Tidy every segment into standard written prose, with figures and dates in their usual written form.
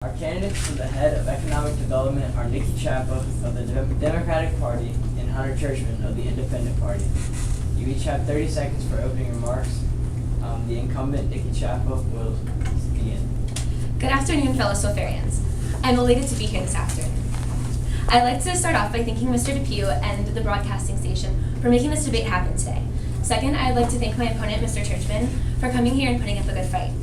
Our candidates for the head of economic development are Nikki Chapa of the Democratic Party and Hunter Churchman of the Independent Party. You each have 30 seconds for opening remarks. The incumbent, Nikki Chapa, will begin. Good afternoon, fellow Soulfarians. I'm elated to be here this afternoon. I'd like to start off by thanking Mr. Depew and the broadcasting station for making this debate happen today. Second, I'd like to thank my opponent, Mr. Churchman, for coming here and putting up a good fight.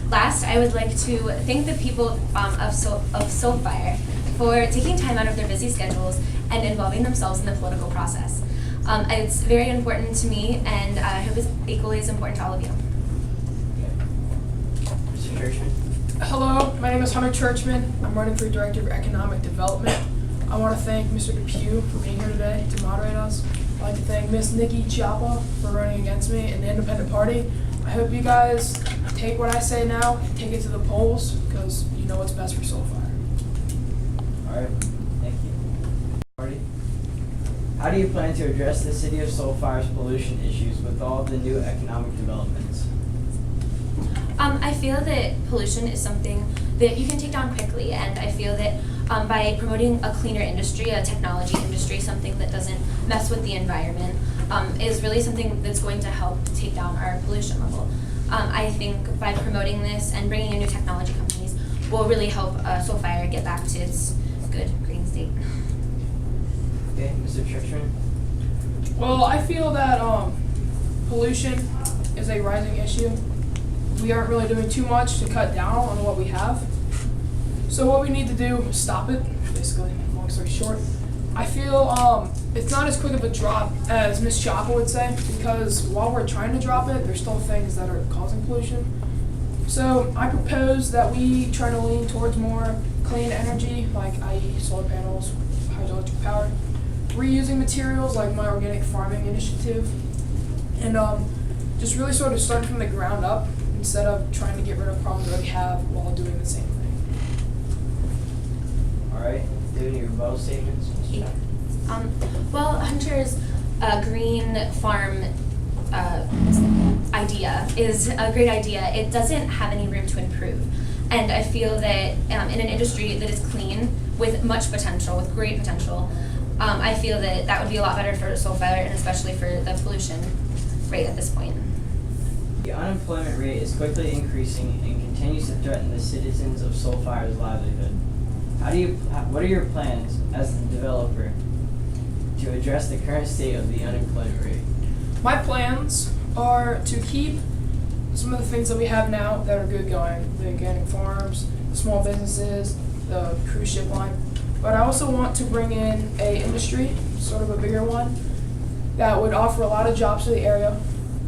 Last, I would like to thank the people of Soulfire for taking time out of their busy schedules and involving themselves in the political process. It's very important to me, and I hope it's equally as important to all of you. Mr. Churchman. Hello, my name is Hunter Churchman. I'm running for Director of Economic Development. I want to thank Mr. Depew for being here today to moderate us. I'd like to thank Ms. Nikki Chapa for running against me in the Independent Party. I hope you guys take what I say now and take it to the polls, because you know what's best for Soulfire. All right, thank you. Party. How do you plan to address the city of Soulfire's pollution issues with all of the new economic developments? I feel that pollution is something that you can take down quickly, and I feel that by promoting a cleaner industry, a technology industry, something that doesn't mess with the environment, is really something that's going to help take down our pollution level. I think by promoting this and bringing in new technology companies will really help Soulfire get back to its good green state. Okay, Mr. Churchman. Well, I feel that pollution is a rising issue. We aren't really doing too much to cut down on what we have. So what we need to do is stop it, basically, long story short. I feel it's not as quick of a drop as Ms. Chapa would say, because while we're trying to drop it, there's still things that are causing pollution. So I propose that we try to lean towards more clean energy, like i.e. solar panels, hydroelectric power, reusing materials like my organic farming initiative, and just really sort of start from the ground up instead of trying to get rid of problems that we have while doing the same thing. All right, do any rebuttal statements? Yeah. Well, Hunter's green farm idea is a great idea. It doesn't have any room to improve. And I feel that in an industry that is clean, with much potential, with great potential, I feel that that would be a lot better for Soulfire and especially for the pollution rate at this point. The unemployment rate is quickly increasing and continues to threaten the citizens of Soulfire's livelihood. What are your plans as the developer to address the current state of the unemployment rate? My plans are to keep some of the things that we have now that are good going, the organic farms, the small businesses, the cruise ship line. But I also want to bring in a industry, sort of a bigger one, that would offer a lot of jobs to the area,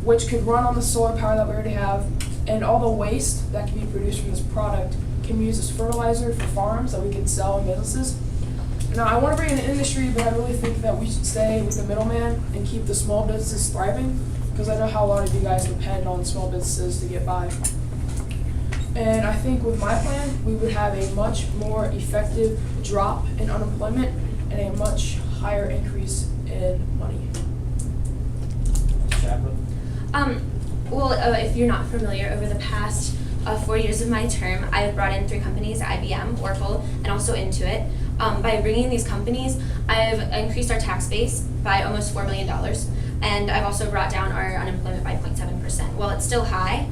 which could run on the solar power that we already have, and all the waste that can be produced from this product can be used as fertilizer for farms that we can sell in businesses. Now, I want to bring in an industry, but I really think that we should stay with the middleman and keep the small businesses thriving, because I know how a lot of you guys depend on small businesses to get by. And I think with my plan, we would have a much more effective drop in unemployment and a much higher increase in money. Chapa? If you're not familiar, over the past 4 years of my term, I've brought in 3 companies, IBM, Oracle, and also Intuit. By bringing these companies, I've increased our tax base by almost $4 million, and I've also brought down our unemployment by 0.7%. While it's still high,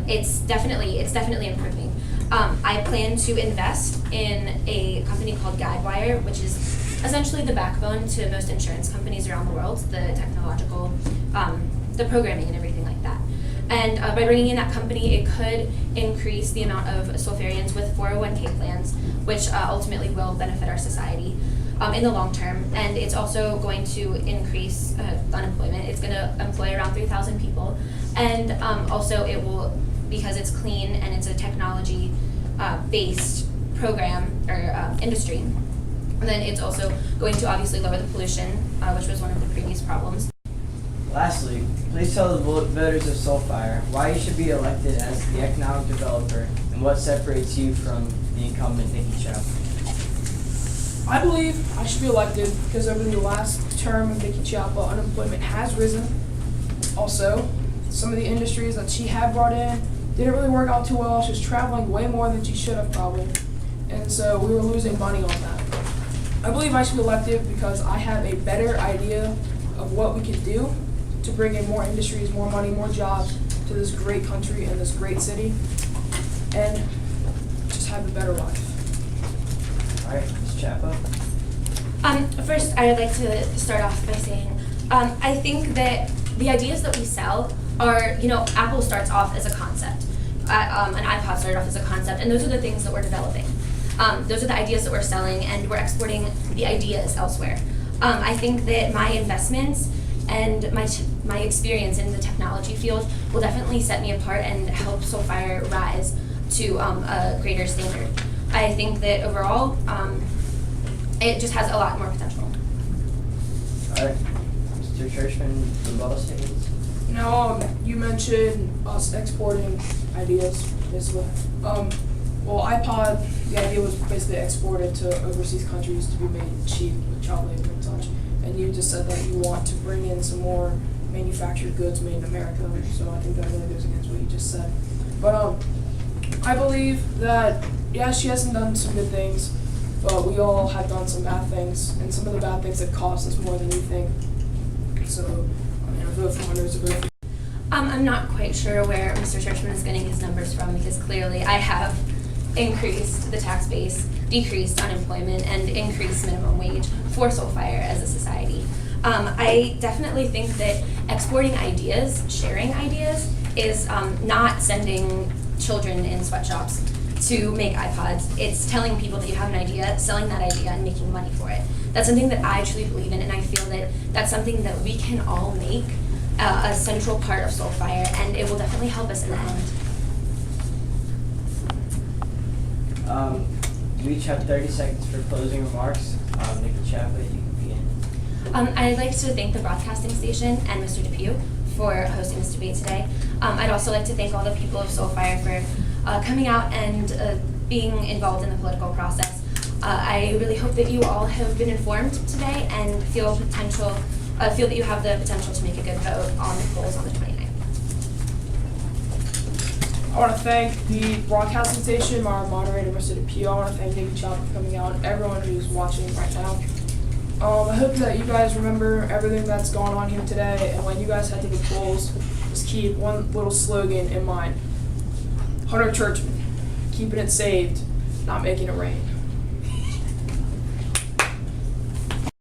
it's definitely improving. I plan to invest in a company called Guidewire, which is essentially the backbone to most insurance companies around the world, the technological, the programming and everything like that. And by bringing in that company, it could increase the amount of Soulfarians with 401k plans, which ultimately will benefit our society in the long term. And it's also going to increase unemployment. It's going to employ around 3,000 people. And also it will, because it's clean and it's a technology-based program or industry, then it's also going to obviously lower the pollution, which was one of the previous problems. Lastly, please tell the voters of Soulfire why you should be elected as the economic developer and what separates you from the incumbent Nikki Chapa. I believe I should be elected because over the last term of Nikki Chapa, unemployment has risen. Also, some of the industries that she had brought in didn't really work out too well. She was traveling way more than she should have probably. and so we were losing money on that. I believe I should be elected because I have a better idea of what we could do to bring in more industries, more money, more jobs to this great country and this great city, and just have a better life. All right, Ms. Chapo. First, I would like to start off by saying, I think that the ideas that we sell are, Apple starts off as a concept. An iPod started off as a concept, and those are the things that we're developing. Those are the ideas that we're selling, and we're exporting the ideas elsewhere. I think that my investments and my experience in the technology field will definitely set me apart and help Soulfire rise to a greater standard. I think that overall, it just has a lot more potential. All right, Mr. Churchman, rebuttal statements. Now, you mentioned us exporting ideas, basically. Well, iPod, the idea was basically exported to overseas countries to be made cheap with child labor and such. And you just said that you want to bring in some more manufactured goods made in America, so I think that really goes against what you just said. But I believe that, yeah, she hasn't done some good things, but we all have done some bad things, and some of the bad things that cost us more than we think. So, I vote for Hunter's a vote for. I'm not quite sure where Mr. Churchman is getting his numbers from, because clearly I have increased the tax base, decreased unemployment, and increased minimum wage for Soulfire as a society. I definitely think that exporting ideas, sharing ideas, is not sending children in sweatshops to make iPods. It's telling people that you have an idea, selling that idea, and making money for it. That's something that I truly believe in, and I feel that that's something that we can all make a central part of Soulfire, and it will definitely help us in the end. You each have 30 seconds for closing remarks. Nikki Chapo, you can begin. I'd like to thank the broadcasting station and Mr. Depew for hosting this debate today. I'd also like to thank all the people of Soulfire for coming out and being involved in the political process. I really hope that you all have been informed today and feel that you have the potential to make a good vote on the polls on the 29th. I want to thank the broadcasting station, my moderator, Mr. Depew. I want to thank Nikki Chop for coming out, and everyone who's watching right now. I hope that you guys remember everything that's going on here today, and when you guys head to the polls, just keep one little slogan in mind. Hunter Churchman, keeping it saved, not making it rain.